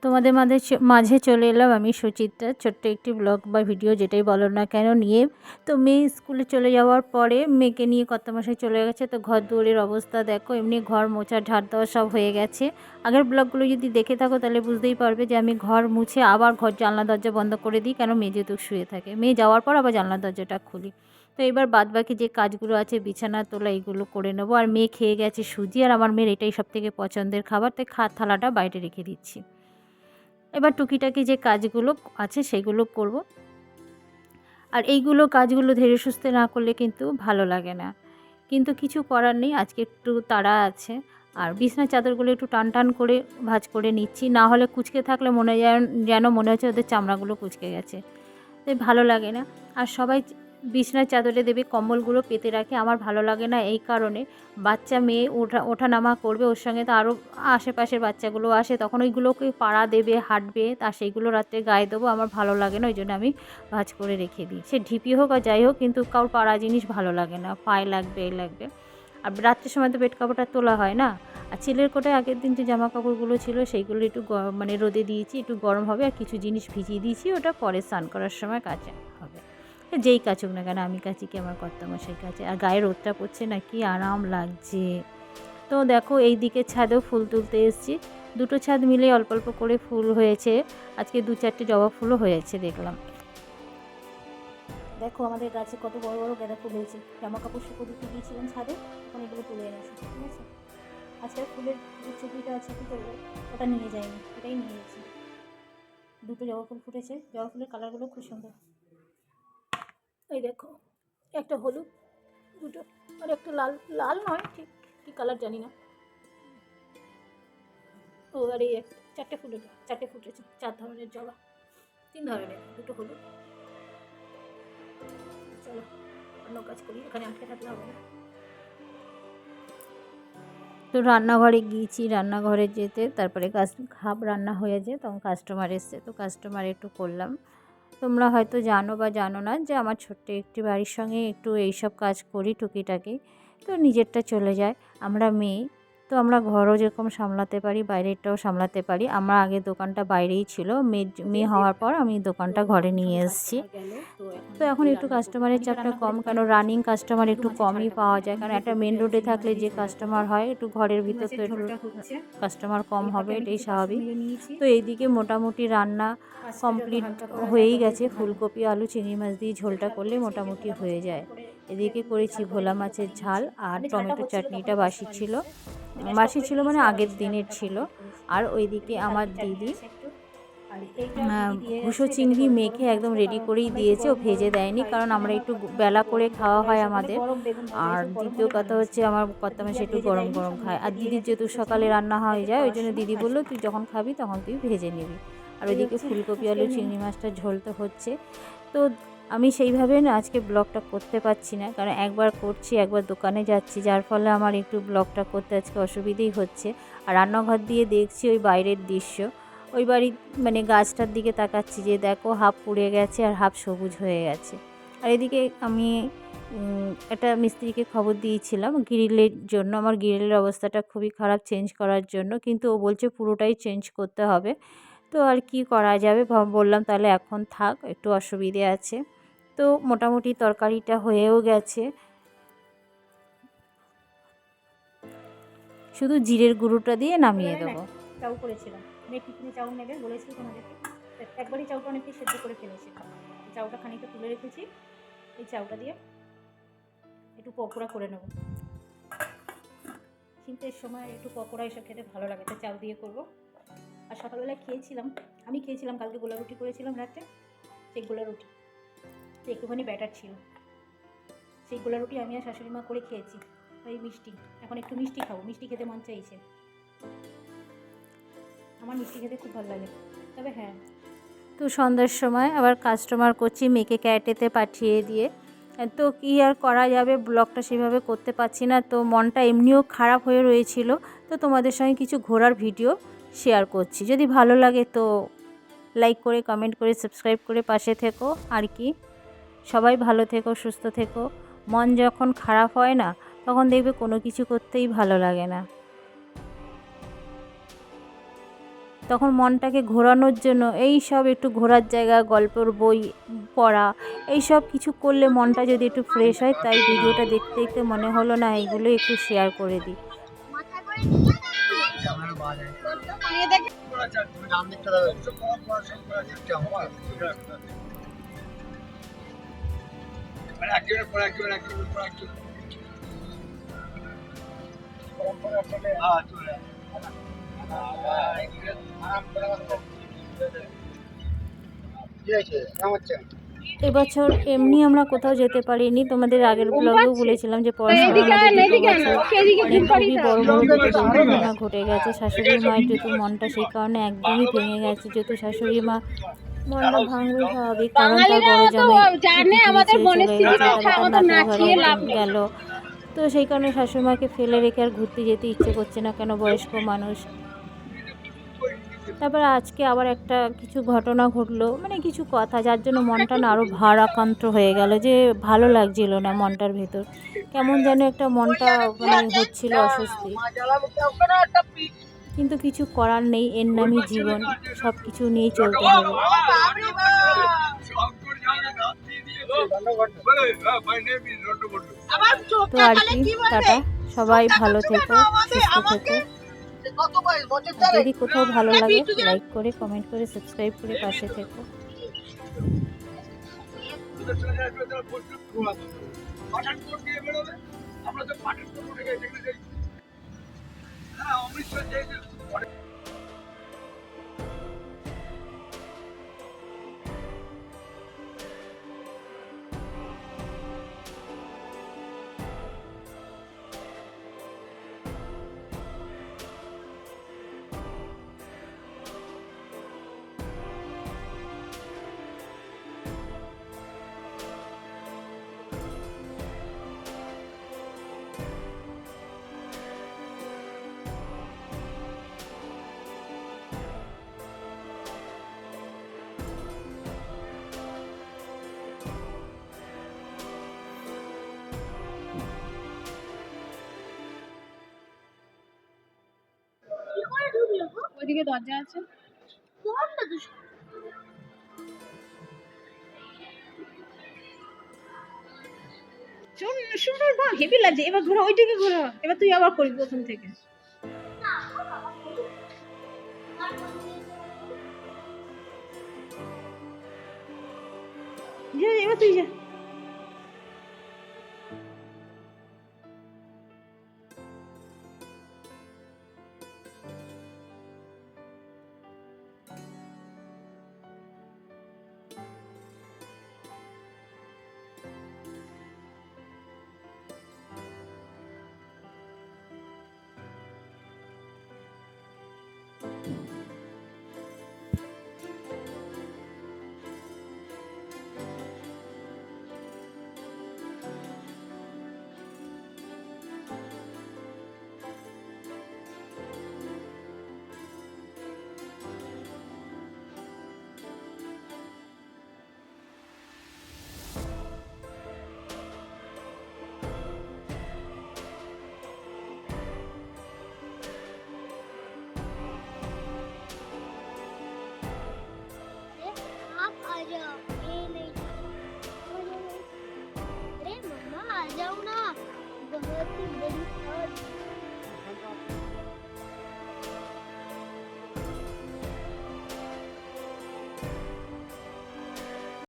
তোমাদের মাঝে চলে এলাম আমি সুচিত্রা, ছোট্ট একটি ব্লগ বা ভিডিও যেটাই বলো না কেন নিয়ে। তো মেয়ে স্কুলে চলে যাওয়ার পরে মেয়েকে নিয়ে কর্তামশাই চলে গেছে। তো ঘর দুয়ারের অবস্থা দেখো, এমনি ঘর মোছা ঝাড় দেওয়া সব হয়ে গেছে। আগের ব্লগগুলো যদি দেখে থাকো তাহলে বুঝতেই পারবে যে আমি ঘর মুছে আবার ঘর জানলা দরজা বন্ধ করে দিই, কেন মেয়ে যেহেতু শুয়ে থাকে। মেয়ে যাওয়ার পর আবার জানলা দরজাটা খুলি। তো এবার বাদবাকি যে কাজগুলো আছে বিছানা তোলা এইগুলো করে নেবো। আর মেয়ে খেয়ে গেছে সুজি, আর আমার মেয়ের এটাই সবথেকে পছন্দের খাবার, তাই থালাটা বাইরে রেখে দিচ্ছি। এবার টুকিটাকি যে কাজগুলো আছে সেগুলো করব। আর এইগুলো কাজগুলো ধীরে সুস্থে না করলে কিন্তু ভালো লাগে না, কিন্তু কিছু করার নেই। আজকে একটু তাড়া আছে। আর বিছানার চাদরগুলো একটু টান টান করে ভাঁজ করে নিচ্ছি, না হলে কুঁচকে থাকলে যেন মনে হচ্ছে ওদের চামড়াগুলো কুঁচকে গেছে, তাই ভালো লাগে না। আর সবাই বিছানার চাদরে দেবে, কম্বলগুলো পেতে রাখে, আমার ভালো লাগে না এই কারণে। বাচ্চা মেয়ে ওঠানামা করবে, ওর সঙ্গে তো আরও আশেপাশের বাচ্চাগুলো আসে, তখন ওইগুলোকে পাড়া দেবে, হাঁটবে, তা সেইগুলো রাত্রে গায়ে দেবো, আমার ভালো লাগে না। ওই জন্য আমি ভাঁজ করে রেখে দিই, সে ঢিপি হোক আর যাই হোক, কিন্তু কারোর পাড়া জিনিস ভালো লাগে না, পায়ে লাগবে এই লাগবে। আর রাত্রের সময় তো বেড কাপড়টা তোলা হয় না। আর ছেলের কোটায় আগের দিন যে জামা কাপড়গুলো ছিল সেইগুলো একটু মানে রোদে দিয়েছি, একটু গরম হবে, আর কিছু জিনিস ভিজিয়ে দিয়েছি, ওটা পরে স্নান করার সময় কাচা হবে। যেই কাচুক না কেন, আমি কাচি কি আমার কর্তামশাই কাচে। আর গায়ে রোদটা পড়ছে না, কি আরাম লাগছে। তো দেখো এই দিকে ছাদেও ফুল তুলতে এসেছি, দুটো ছাদ মিলে অল্প অল্প করে ফুল হয়েছে। আজকে 2-4টে জবা ফুলও হয়েছে দেখলাম। দেখো আমাদের গাছে কত বড় বড় গাঁদা ফুল হয়েছে। জামা কাপড় শুকো দিতে গিয়েছিলাম ছাদে, তখন এগুলো তুলে এনেছি, ঠিক আছে। আজকে ফুলের যে ছবিটা আছে কি করবো, ওটা নিয়ে যাইনি, এটাই নিয়ে গেছি। দুটো জবা ফুল ফুটেছে, জবা ফুলের কালারগুলো খুব সুন্দর। এই দেখো, একটা হলুদ, দুটো, আর একটা লাল, লাল নয় ঠিক কী কালার জানি না। ও আর এই 4টে ফুটেছে, 4 ধরনের জবা, 3 ধরনের, দুটো হলুদ। চলো অন্য কাজ করি, এখানে আটকে থাকলে হবে না। তো রান্নাঘরে গিয়েছি, রান্নাঘরে যেতে তারপরে রান্না হয়ে যায়, তখন কাস্টমার এসছে, তো কাস্টমার একটু করলাম। তোমরা হয়তো জানো বা জানো না যে আমার ছোট্ট একটি বাড়ির সঙ্গে একটু এইসব কাজ করি টুকিটাকি। তো নিজেরটা চলে যায়। আমরা মেয়ে, তো আমরা ঘরও যেরকম সামলাতে পারি, বাইরেরটাও সামলাতে পারি। আমার আগে দোকানটা বাইরেই ছিল, মেয়ে হওয়ার পর আমি দোকানটা ঘরে নিয়ে এসেছি। তো এখন একটু কাস্টমারের চাপটা কম, কেন রানিং কাস্টমার একটু কমই পাওয়া যায়, কারণ একটা মেন রোডে থাকলে যে কাস্টমার হয়, একটু ঘরের ভিতর তো একটু কাস্টমার কম হবে, এটাই স্বাভাবিক। তো এইদিকে মোটামুটি রান্না কমপ্লিট হয়েই গেছে। ফুলকপি আলু চিংড়ি মাছ দিয়ে ঝোলটা করলে মোটামুটি হয়ে যায়। এদিকে করেছি ভোলা মাছের ঝাল, আর টমেটো চাটনিটা বাসি ছিল মানে আগের দিনের ছিল। আর ওইদিকে আমার দিদি ভুষো চিংড়ি মেখে একদম রেডি করেই দিয়েছে, ও ভেজে দেয়নি, কারণ আমরা একটু বেলা করে খাওয়া হয় আমাদের। আর দ্বিতীয় কথা হচ্ছে আমার কর্তামশাই একটু গরম গরম খায়, আর দিদির যেহেতু সকালে রান্না হয়ে যায়, ওই জন্য দিদি বললো তুই যখন খাবি তখন তুই ভেজে নিবি। আর ওইদিকে ফুলকপি আলু চিংড়ি মাছটা ঝোল তো হচ্ছে। তো আমি সেইভাবে না আজকে ব্লগটা করতে পারছি না, কারণ একবার করছি একবার দোকানে যাচ্ছি, যার ফলে আমার একটু ব্লগটা করতে আজকে অসুবিধেই হচ্ছে। আর রান্নাঘর দিয়ে দেখছি ওই বাইরের দৃশ্য, ওই বাড়ির মানে গাছটার দিকে তাকাচ্ছি, যে দেখো হাফ পুড়ে গেছে আর হাফ সবুজ হয়ে গেছে। আর এদিকে আমি একটা মিস্ত্রিকে খবর দিয়েছিলাম গ্রিলের জন্য, আমার গ্রিলের অবস্থাটা খুবই খারাপ, চেঞ্জ করার জন্য, কিন্তু ও বলছে পুরোটাই চেঞ্জ করতে হবে। তো আর কি করা যাবে, বললাম তাহলে এখন থাক, একটু অসুবিধে আছে। তো মোটামুটি তরকারিটা হয়েও গেছে, শুধু জিরের গুঁড়োটা দিয়ে নামিয়ে দেবো। চাউ করেছিলাম, মেয়ে টিফিনে চাউ নেবে বলেছি তোমাদেরকে, একবারই চাউটা অনেকটাই সেদ্ধ করে ফেলেছিলাম। চাউটা খানিকটা তুলে রেখেছি, এই চাউটা দিয়ে একটু পকোড়া করে নেব। শীতের সময় একটু পকোড়া এসব খেতে ভালো লাগে, তো চাউ দিয়ে করবো। আর সকালবেলায় আমি খেয়েছিলাম কালকে গোলা রুটি করেছিলাম রাতে, সেই গোলা রুটি তো একটুখানি ব্যাটার ছিল, সেই গোলা রুটি আমি আর শাশুড়ি মা করে খেয়েছি। ওই মিষ্টি, এখন একটু মিষ্টি খাবো, মিষ্টি খেতে মন চাইছে, আমার মিষ্টি খেতে খুব ভালো লাগে। তবে হ্যাঁ, তো সন্ধ্যার সময় আবার কাস্টমার করছি, মেয়েকে ক্যারেটেতে পাঠিয়ে দিয়ে। তো কী আর করা যাবে, ব্লগটা সেভাবে করতে পারছি না, তো মনটা এমনিও খারাপ হয়ে রয়েছিল। তো তোমাদের সঙ্গে কিছু ঘোরার ভিডিও শেয়ার করছি, যদি ভালো লাগে তো লাইক করে কমেন্ট করে সাবস্ক্রাইব করে পাশে থেকো। আর কি, সবাই ভালো থেকো, সুস্থ থেকো। মন যখন খারাপ হয় না, তখন দেখবে কোনো কিছু করতেই ভালো লাগে না। তখন মনটাকে ঘোরানোর জন্য এই সব একটু ঘোরার জায়গা, গল্পের বই পড়া, এই সব কিছু করলে মনটা যদি একটু ফ্রেশ হয়, তাই ভিডিওটা দেখতে দেখতে মনে হলো না এইগুলো একটু শেয়ার করে দিই। এবছর এমনি আমরা কোথাও যেতে পারিনি। তোমাদের আগের ব্লগেও বলেছিলাম যে পড়াশোনার মধ্যে দুটো বছর মানে খুবই বড় বড় দুটো দুর্ঘটনা ঘটে গেছে। শাশুড়ি মায়ের যেহেতু মনটা সেই কারণে একদমই ভেঙে গেছে, যেহেতু শাশুড়ি মা মনটা ভাঙবে স্বাভাবিক, কারণ তার বড় জামাই পৃথিবী ছেড়ে চলে গেছে, তারপর তার নাতি ঘরে একজন গেল। তো সেই কারণে শাশুড়িমাকে ফেলে রেখে আর ঘুরতে যেতে ইচ্ছে করছে না, কেন বয়স্ক মানুষ। তারপর আজকে আবার একটা কিছু ঘটনা ঘটলো, মানে কিছু কথা, যার জন্য মনটা না আরও ভারাক্রান্ত হয়ে গেল, যে ভালো লাগছিল না মনটার ভেতর, কেমন যেন একটা মনটা মানে হচ্ছিল অস্বস্তি। কিন্তু কিছু করার নেই, এর নামই জীবন, সব কিছু নিয়েই চলতে হবে। তো আর কি, টাটা, সবাই ভালো থেকো, সুস্থ থেকো। যদি কোথাও ভালো লাগে লাইক করে, কমেন্ট করে, সাবস্ক্রাইব করে পাশে থেকো। ওইদিকে দরজা আছে। সুন্দর বা হেভি লাগছে। এবার ঘোরা, ওইদিকে ঘোরা, এবার তুই আবার করবি প্রথম থেকে। এবার তুই যা।